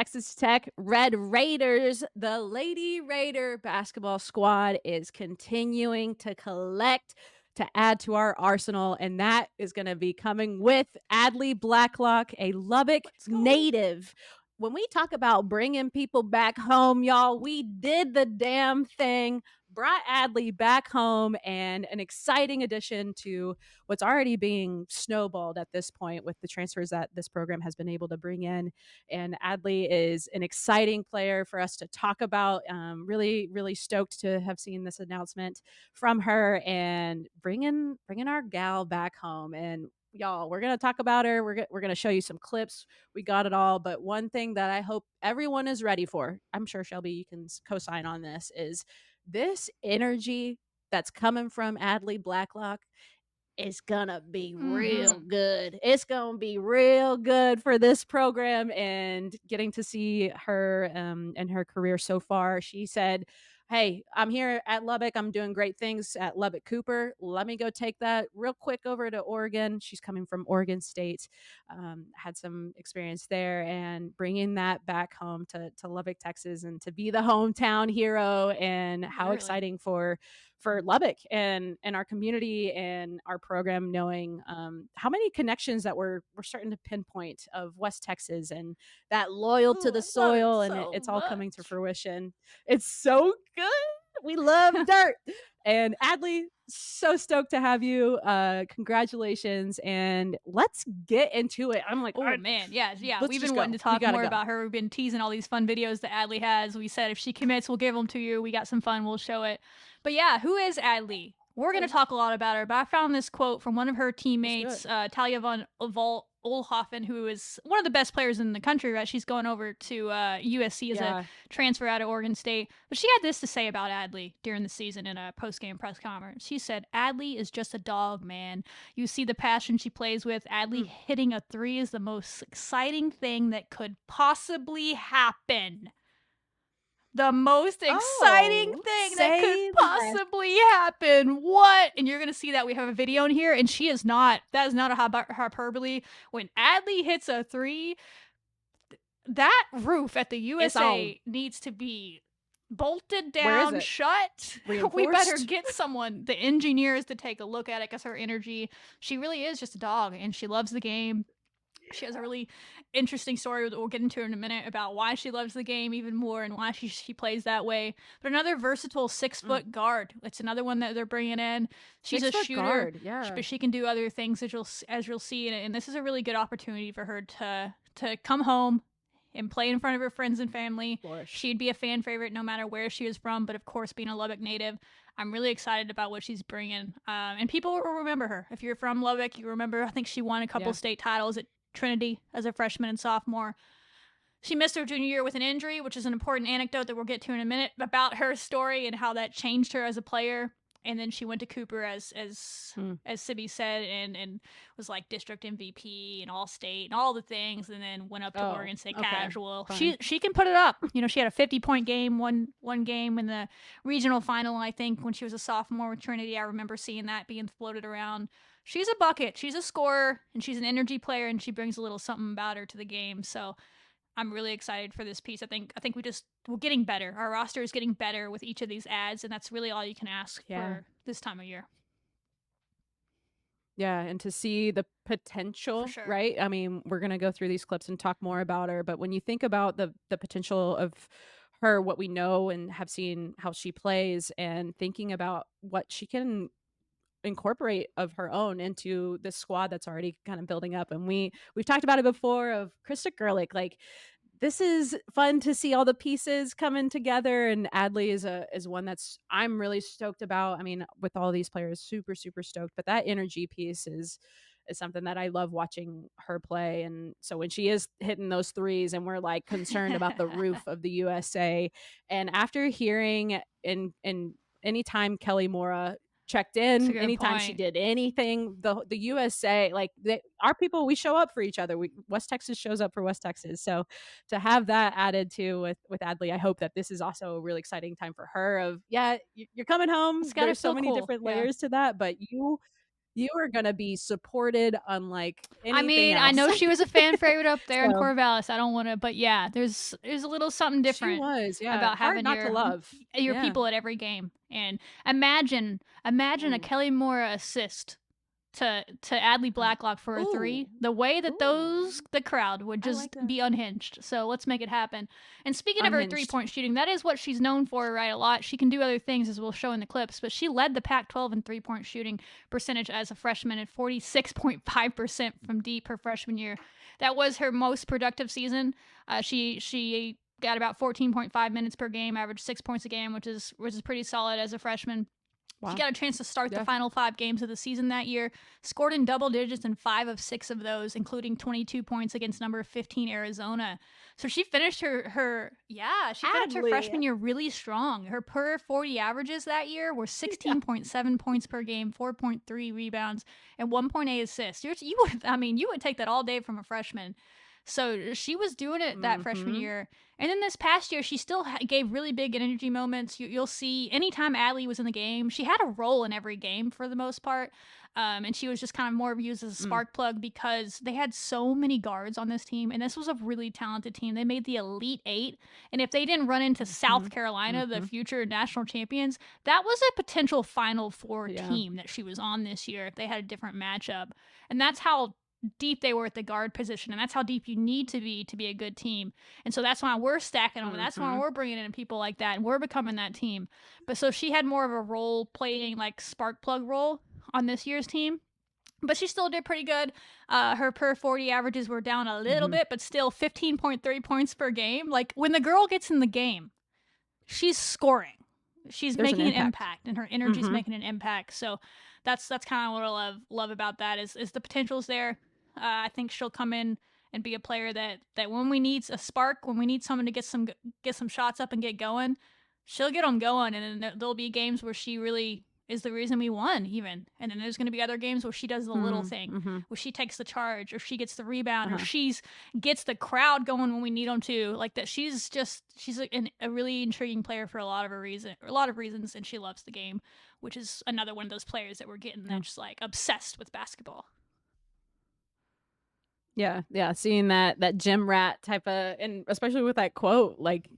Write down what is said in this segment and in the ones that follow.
Texas Tech Red Raiders, the Lady Raider basketball squad is continuing to collect to add to our arsenal, and that is going to be coming with Adlee Blacklock, a Lubbock Let's go. native. When we talk about bringing people back home, y'all, we did the damn thing. Brought Adlee back home, and an exciting addition to what's already being snowballed at this point with the transfers that this program has been able to bring in. And Adlee is an exciting player for us to talk about. Really, really stoked to have seen this announcement from her and bringing our gal back home. And y'all, we're gonna talk about her. We're gonna show you some clips. We got it all. But one thing that I hope everyone is ready for, I'm sure Shelby, you can co-sign on this, is this energy that's coming from Adlee Blacklock is gonna be real Mm-hmm. good. It's gonna be real good for this program, and getting to see her and her career so far. She said, "Hey, I'm here at Lubbock. I'm doing great things at Lubbock Cooper. Let me go take that real quick over to Oregon." She's coming from Oregon State, had some experience there, and bringing that back home to Lubbock, Texas, and to be the hometown hero. And how Literally. exciting for Lubbock and our community and our program, knowing how many connections that we're starting to pinpoint of West Texas, and that loyal to Ooh, the I love it soil, and so it's all coming to much. fruition. It's so good. We love dirt. And Adlee, so stoked to have you. Congratulations, and let's get into it. I'm like, Oh man, yeah. let's We've just been wanting go. to We talk gotta more go. about her. We've been teasing all these fun videos that Adlee has. We said if she commits, we'll give them to you. We got some fun, we'll show it. But yeah, who is Adlee? We're gonna talk a lot about her. But I found this quote from one of her Let's do it. teammates, Talia von Olhoffen, who is one of the best players in the country. Right, she's going over to USC as a Yeah. transfer out of Oregon State. But she had this to say about Adlee during the season in a post-game press conference. She said, "Adlee is just a dog, man. You see the passion she plays with. Adlee Mm. hitting a three is the most exciting thing that could possibly happen. The most exciting Oh, thing that could say less. possibly happen. What?" And you're going to see that we have a video in here, and she is not, that is not a hyperbole. When Adlee hits a three, that roof at the It's on. USA needs to be bolted Where is down it? shut. We better Reinforced? get someone, the engineers, to take a look at it, because her energy, she really is just a dog, and she loves the game. She has a really interesting story that we'll get into in a minute about why she loves the game even more and why she plays that way. But another versatile 6 foot Mm. guard. It's another one that they're bringing in. She's a 6 foot shooter, guard, yeah. but she can do other things, as you'll see. And this is a really good opportunity for her to come home and play in front of her friends and family. Flourish. She'd be a fan favorite no matter where she is from. But of course, being a Lubbock native, I'm really excited about what she's bringing. And people will remember her. If you're from Lubbock, you remember, I think she won a couple Yeah. state titles at Trinity as a freshman and sophomore. She missed her junior year with an injury, which is an important anecdote that we'll get to in a minute about her story and how that changed her as a player. And then she went to Cooper as Sibby said, and was like district MVP and all state and all the things, and then went up to Oh, Oregon State okay. casual. Fine. She can put it up. You know, she had a 50-point game one game in the regional final, I think, when she was a sophomore with Trinity. I remember seeing that being floated around. She's a bucket. She's a scorer, and she's an energy player, and she brings a little something about her to the game. So I'm really excited for this piece. I think we're getting better. Our roster is getting better with each of these ads, and that's really all you can ask for this time of year. Yeah, and to see the potential, For sure. right? I mean, we're gonna go through these clips and talk more about her, but when you think about the potential of her, what we know and have seen how she plays, and thinking about what she can incorporate of her own into this squad that's already kind of building up. And we've talked about it before of Krista Gerlich. Like, this is fun to see all the pieces coming together, and Adlee is one that's I'm really stoked about. I mean, with all these players, super super stoked, but that energy piece is something that I love watching her play. And so when she is hitting those threes, and we're like concerned about the roof of the USA, and after hearing in anytime Kelly Mora checked in, anytime she did anything, the USA, like our people, we show up for each other. West Texas shows up for West Texas. So to have that added to with Adlee, I hope that this is also a really exciting time for her. Of you're coming home. It's gotta There's so feel many cool. different Yeah. layers to that, but you are gonna be supported unlike I anything mean, I else. know she was a fan favorite up there in So Corvallis. I don't want to, but yeah, there's a little something she different was, yeah, about hard having not to love. your Yeah. people at every game. And imagine a Mm. Kelly Mora assist to Adlee Blacklock for a Ooh, 3. The way that ooh, the crowd would I like just that. be unhinged. So let's make it happen. And speaking of her Unhinged. 3-point shooting, that is what she's known for, right? A lot. She can do other things, as we'll show in the clips, but she led the Pac-12 in 3-point shooting percentage as a freshman at 46.5% from deep her freshman year. That was her most productive season. She got about 14.5 minutes per game, averaged 6 points a game, which is pretty solid as a freshman. She Wow. got a chance to start the Yeah. final 5 games of the season that year, scored in double digits in 5 of 6 of those, including 22 points against number 15 Arizona. So she finished her Adley. freshman year really strong. Her per 40 averages that year were 16.7 points per game, 4.3 rebounds, and 1.8 assists. You would take that all day from a freshman. So she was doing it that freshman Mhm. year. And then this past year, she still gave really big energy moments. You'll see anytime Adlee was in the game, she had a role in every game for the most part. And she was just kind of more used as a spark plug because they had so many guards on this team. And this was a really talented team. They made the Elite Eight. And if they didn't run into South Carolina, the future national champions, that was a potential Final Four Yeah. team that she was on this year if they had a different matchup. And that's how deep they were at the guard position, and that's how deep you need to be a good team. And so that's why we're stacking them, and that's why we're bringing in people like that, and we're becoming that team. But so she had more of a role playing like spark plug role on this year's team, but she still did pretty good. Her per 40 averages were down a little bit, but still 15.3 points per game. Like when the girl gets in the game, she's scoring. She's There's an making an impact. impact, and her energy's making an impact. So that's kind of what I love about that is the potential's there. I think she'll come in and be a player that when we need a spark, when we need someone to get some shots up and get going, she'll get them going. And then there'll be games where she really is the reason we won, even. And then there's going to be other games where she does the little thing, where she takes the charge, or she gets the rebound, or she's gets the crowd going when we need them to. Like that, she's a really intriguing player for a lot of reasons, and she loves the game, which is another one of those players that we're getting that's just like obsessed with basketball. Yeah, yeah, seeing that gym rat type of, and especially with that quote, like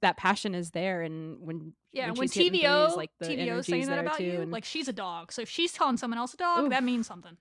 that passion is there, and when she's hitting threes, like the TVO saying energy's that there about too, you, and like she's a dog. So if she's calling someone else a dog, oof, that means something.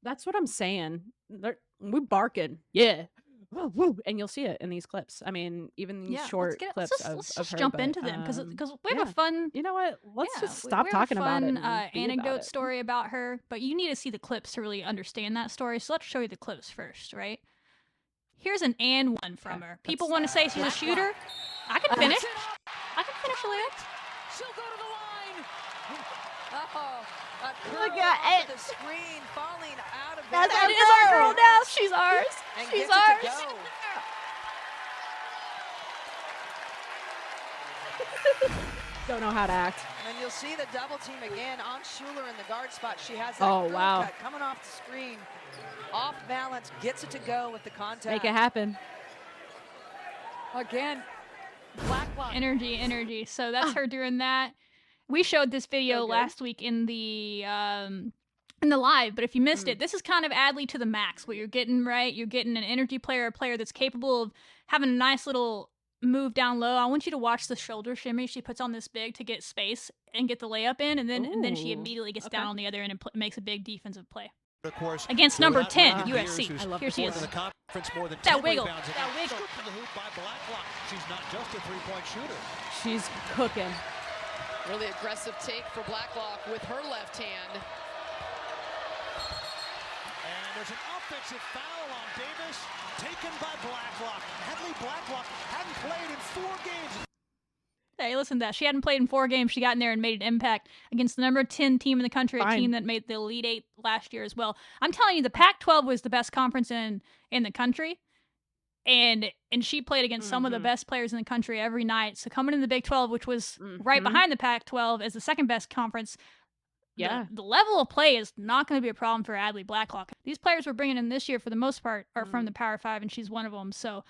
that's what I'm saying. We barking, yeah, woo, woo, and you'll see it in these clips. I mean, even these short clips Let's of just her. jump But, into them because we have a fun. You know what? Let's just stop we have talking a about it. fun And be about anecdote it. story about her, but you need to see the clips to really understand that story. So let's show you the clips first, right? Here's an and one from her. People want to say she's a shooter. I can finish. Leah. She'll go to the line. Oh, Look at it. The screen falling out of That bounds. is our girl now. She's ours. And She's gets it to ours. go. Don't know how to act. And you'll see the double team again on Schuler in the guard spot. She has that cut coming off the screen. Off balance, gets it to go with the contact. Make it happen. Again, Blacklock. Energy. So that's her doing that. We showed this video last week in the live, but if you missed it, this is kind of Adlee to the max. What you're getting, right? You're getting an energy player, a player that's capable of having a nice little move down low. I want you to watch the shoulder shimmy she puts on this big to get space and get the layup in, and then she immediately gets down on the other end and makes a big defensive play. Of course, against number 10 USC. Here she is. That wiggle. From the hoop by Blacklock. She's not just a three-point shooter. She's cooking. Really aggressive take for Blacklock with her left hand. And there's an offensive foul on Davis, taken by Blacklock. Adlee Blacklock hadn't played in 4 games. Hey, listen to that. She hadn't played in 4 games. She got in there and made an impact against the number 10 team in the country, a team that made the Elite Eight last year as well. I'm telling you, the Pac-12 was the best conference in the country, and she played against some of the best players in the country every night. So coming in the Big 12, which was right behind the Pac-12 as the second best conference, the level of play is not going to be a problem for Adlee Blacklock. These players we're bringing in this year, for the most part, are from the Power 5, and she's one of them. So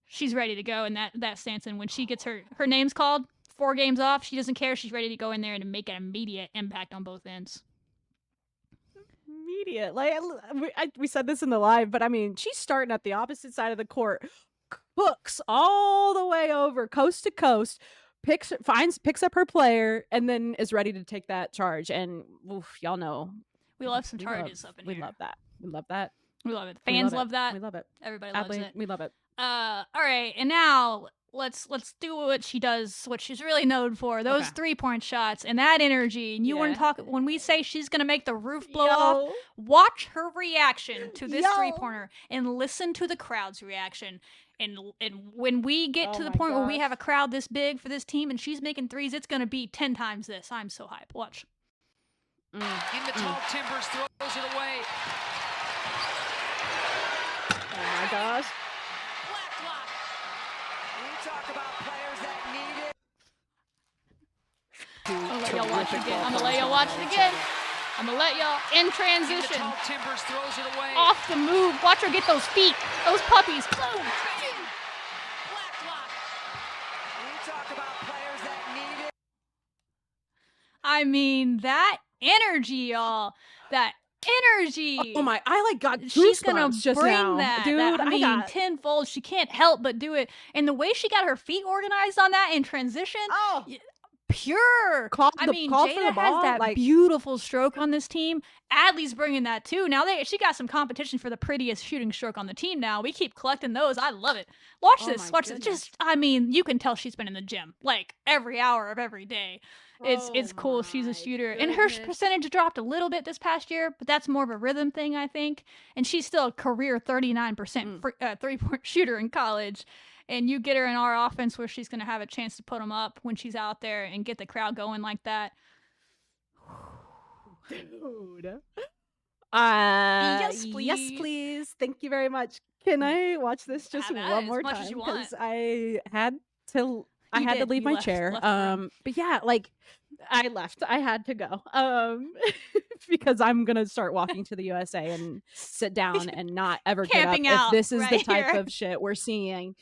she's ready to go in that stance. And when she gets her name's called, 4 games off, she doesn't care. She's ready to go in there and make an immediate impact on both ends. immediate. Like we said this in the live, but I mean, she's starting at the opposite side of the court, cooks all the way over coast to coast, picks up her player, and then is ready to take that charge. And oof, y'all know we love some charges up in here. We love that. We love that. We love it. Fans love that. We love it. Everybody loves it. We love it. All right, and now let's do what she does, what she's really known for. Those 3-point shots and that energy. And you want to talk when we say she's gonna make the roof blow off. Watch her reaction to this 3-pointer and listen to the crowd's reaction. And when we get to the point where we have a crowd this big for this team and she's making threes, it's gonna be 10 times this. I'm so hyped. Watch. In the tall timbers, throws it away. Oh my gosh. Blacklock. We talk about players that need it. I'm gonna let y'all watch it again. I'm gonna let y'all watch it again. I'm gonna let y'all in transition. Tall timbers, throws it away. Off the move. Watch her get those feet. Those puppies. Boom. Blacklock. We talk about players that need it. I mean, that energy, y'all. That energy. Oh my! I got goosebumps She's gonna just bring now, that, dude. I mean, tenfold. She can't help but do it. And the way she got her feet organized on that in transition, pure. I mean, Jada has that beautiful stroke on this team. Adlee's bringing that too. Now she got some competition for the prettiest shooting stroke on the team. Now we keep collecting those. I love it. Watch this. Watch this. Just, I mean, you can tell she's been in the gym like every hour of every day. It's cool. She's a shooter. And her percentage dropped a little bit this past year, but that's more of a rhythm thing, I think. And she's still a career 39% 3-point shooter in college. And you get her in our offense where she's going to have a chance to put them up when she's out there and get the crowd going like that. Dude. Yes, please. Yes, please. Thank you very much. Can I watch this just one more time? Because I had to leave my chair. But yeah, like I left. I had to go. Because I'm gonna start walking to the USA and sit down and not ever get up if this is the type of shit we're seeing.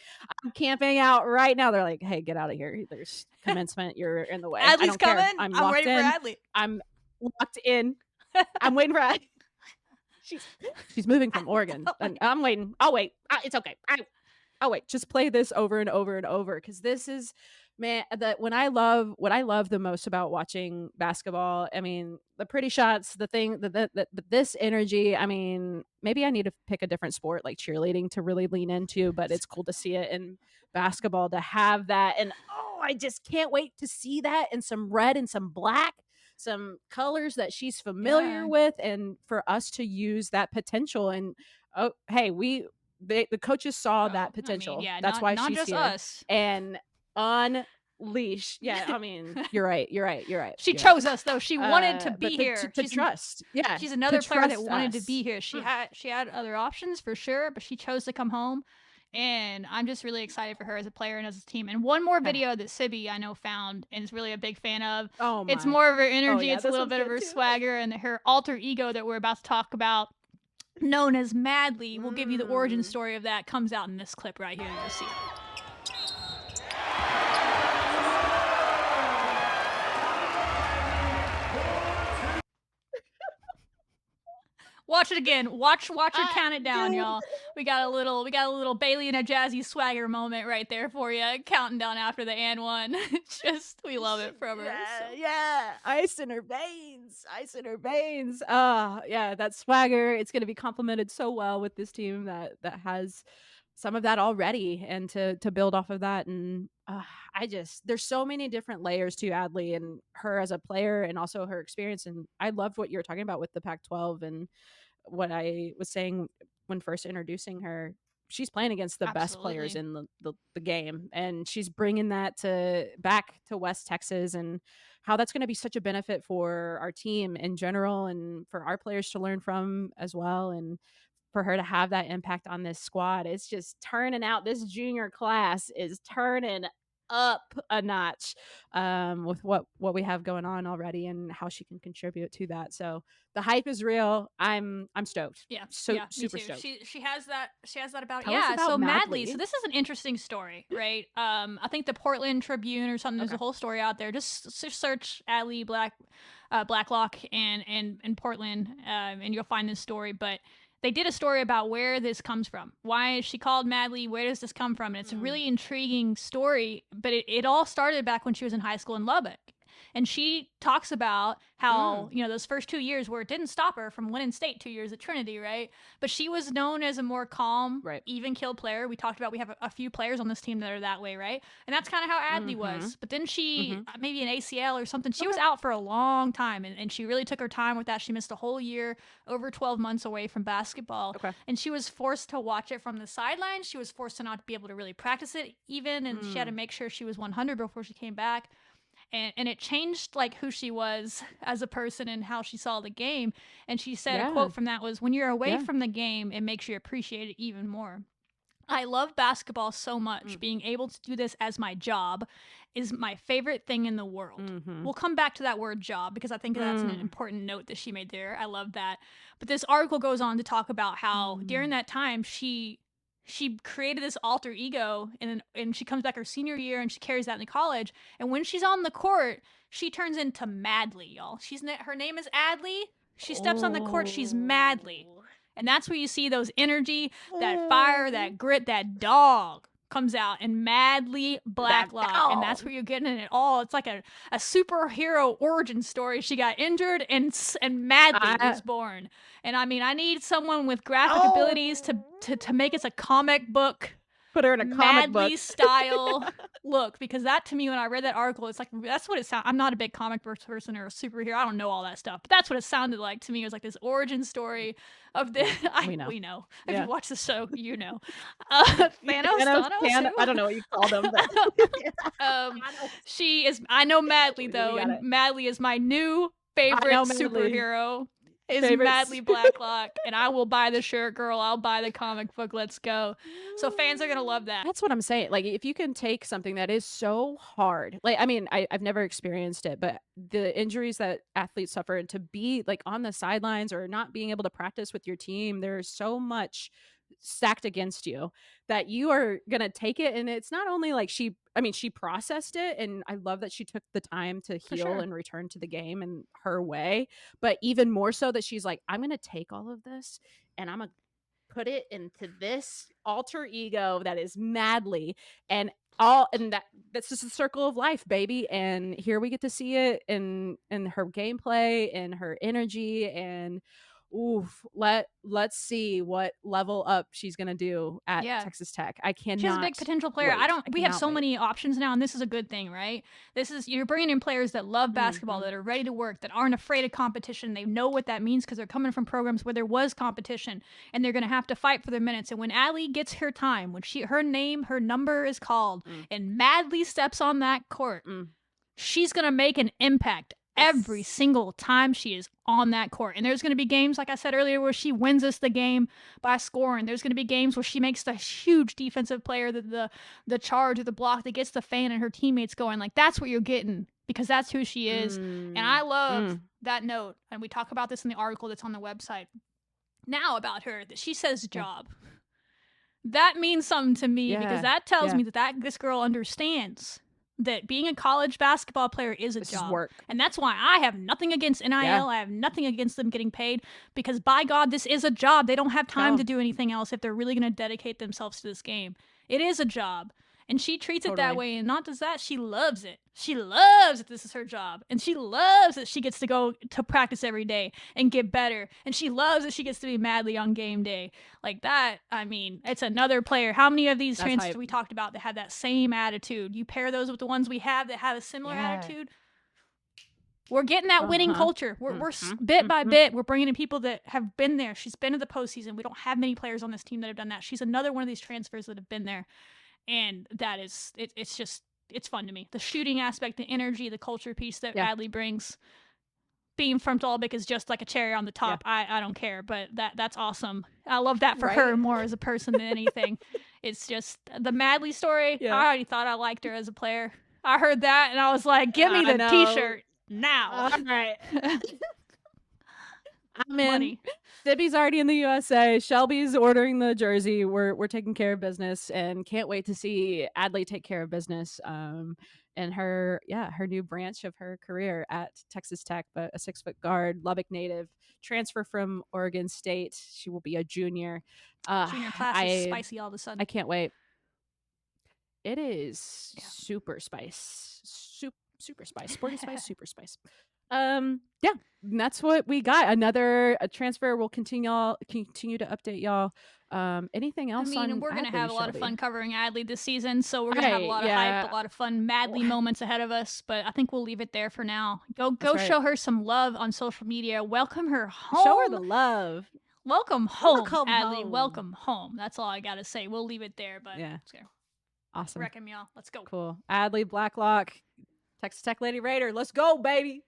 I'm camping out right now. They're like, hey, get out of here. There's commencement. You're in the way. Adlee's coming. I'm ready for Adlee. I'm locked in. I'm waiting for Adlee. She's moving from Oregon. And I'm waiting. I'll wait. It's okay. I'll wait. Just play this over and over and over because this is, man, what I love the most about watching basketball. I mean, the pretty shots, the thing, this energy. I mean, maybe I need to pick a different sport like cheerleading to really lean into, but it's cool to see it in basketball to have that. And I just can't wait to see that in some red and some black, some colors that she's familiar with, and for us to use that potential. And the coaches saw that potential. I mean, that's why not she's just here. Us. And unleash. Yeah, I mean, you're right. She chose us though. She wanted to be here. To trust. Yeah, she's another player that wanted to be here. She had other options for sure, but she chose to come home. And I'm just really excited for her as a player and as a team. And one more video that Sibby, I know, found and is really a big fan of. It's more of her energy. It's a little bit of her swagger and her alter ego that we're about to talk about, known as Madly. We'll give you the origin story of that. Comes out in this clip right here. You'll see it. Watch it again. Watch her count it down, y'all. We got a little Bailey and a Jazzy swagger moment right there for you, counting down after the and one. Just we love it from her. Yeah, ice in her veins. Yeah, that swagger. It's gonna be complemented so well with this team that has some of that already, and to build off of that. And there's so many different layers to Adlee and her as a player, and also her experience. And I loved what you were talking about with the Pac-12 and what I was saying when first introducing her. She's playing against the best players in the game, and she's bringing that back to West Texas, and how that's going to be such a benefit for our team in general, and for our players to learn from as well. And for her to have that impact on this squad, it's just turning out. This junior class is turning up a notch with what we have going on already, and how she can contribute to that. So the hype is real. I'm stoked. Super stoked. She has that about Tell us about so Madly. So this is an interesting story, right? I think the Portland Tribune or something, there's a whole story out there. Just search Adlee Blacklock and Portland, and you'll find this story. But they did a story about where this comes from. Why is she called Madly? Where does this come from? And it's a really intriguing story, but it all started back when she was in high school in Lubbock. And she talks about how, those first 2 years where it didn't stop her from winning state 2 years at Trinity, right? But she was known as a more calm, even-keeled player. We talked about we have a few players on this team that are that way, right? And that's kind of how Adlee was. But then she, maybe an ACL or something, she was out for a long time. And she really took her time with that. She missed a whole year, over 12 months away from basketball. And she was forced to watch it from the sidelines. She was forced to not be able to really practice it even. And she had to make sure she was 100 before she came back. And it changed like who she was as a person and how she saw the game. And she said a quote from that was, when you're away from the game, it makes you appreciate it even more. I love basketball so much. Being able to do this as my job is my favorite thing in the world. We'll come back to that word job because I think that's an important note that she made there. I love that. But this article goes on to talk about how during that time she created this alter ego, and she comes back her senior year and she carries that into college. And when she's on the court, she turns into Madly, y'all. Her name is Adlee. She steps on the court, she's Madly. And that's where you see those energy, that fire, that grit, that dog comes out, and Adlee Blacklock. And that's where you're getting it all. It's like a superhero origin story. She got injured and Madly was born. And I mean, I need someone with graphic abilities to make us a comic book. Put her in a comic book Madly style look, because that to me, when I read that article, it's like, that's what it sounds. I'm not a big comic book person or a superhero. I don't know all that stuff, but that's what it sounded like to me. It was like this origin story of this. We know. If you watch the show, you know. Thanos. I don't know what you call them. But she is. I know Madly though, and Madly is my new favorite superhero. Is Adlee Blacklock, and I will buy the shirt, girl. I'll buy the comic book. Let's go. So fans are gonna love that. That's what I'm saying. Like, if you can take something that is so hard, like, I mean, I've never experienced it, but the injuries that athletes suffer, and to be like on the sidelines or not being able to practice with your team, there's so much stacked against you that you are gonna take it. And it's not only like she processed it, and I love that she took the time to heal and return to the game in her way, but even more so that she's like, I'm gonna take all of this and I'm gonna put it into this alter ego that is Madly, and that's just the circle of life, baby. And here we get to see it in her gameplay and her energy. And let's see what level up she's gonna do at Texas Tech. I cannot. She's a big potential player. We have so many options now, and this is a good thing, right? You're bringing in players that love basketball, that are ready to work, that aren't afraid of competition. They know what that means because they're coming from programs where there was competition, and they're gonna have to fight for their minutes. And when Adlee gets her time, when her number is called, and Madly steps on that court, she's gonna make an impact every single time she is on that court. And there's going to be games, like I said earlier, where she wins us the game by scoring. There's going to be games where she makes the huge defensive player, the charge or the block that gets the fan and her teammates going. Like, that's what you're getting, because that's who she is. And I love that note. And we talk about this in the article that's on the website now about her, that she says job. That means something to me, because that tells me that this girl understands that being a college basketball player is a job. Work. And that's why I have nothing against NIL. I have nothing against them getting paid, because by God, this is a job. They don't have time to do anything else if they're really going to dedicate themselves to this game. It is a job. And she treats it that way. And not just that, she loves it. She loves that this is her job. And she loves that she gets to go to practice every day and get better. And she loves that she gets to be Madly on game day. Like that, I mean, it's another player. How many of these transfers we talked about that have that same attitude? You pair those with the ones we have that have a similar attitude. We're getting that winning culture. We're bit by bit, we're bringing in people that have been there. She's been to the postseason. We don't have many players on this team that have done that. She's another one of these transfers that have been there. And that is, it's fun to me. The shooting aspect, the energy, the culture piece that Adlee brings. Being from Lubbock is just like a cherry on the top. I don't care, but that's awesome. I love that for her more as a person than anything. It's just the Madly story. I already thought I liked her as a player. I heard that and I was like, give me the t-shirt now. All right. I'm in. Money. Sibby's already in the USA. Shelby's ordering the jersey. We're taking care of business, and can't wait to see Adlee take care of business. And her new branch of her career at Texas Tech, but a 6-foot guard, Lubbock native, transfer from Oregon State. She will be a junior. Junior class is spicy all of a sudden. I can't wait. It is super spice, super spice, sporty spice, super spice. Yeah, that's what we got. Another transfer. We'll continue to update y'all. Anything else? I mean, on we're gonna Adlee, have a lot of Shelby? fun covering Adlee this season, so we're gonna have a lot of hype, a lot of fun Madly moments ahead of us. But I think we'll leave it there for now. Go show her some love on social media. Welcome her home. Show her the love. Welcome home, Welcome Adlee. home. Welcome home. That's all I gotta say. We'll leave it there. But yeah, awesome. Wreck 'em, y'all. Let's go. Cool. Adlee Blacklock, Texas Tech Lady Raider. Let's go, baby.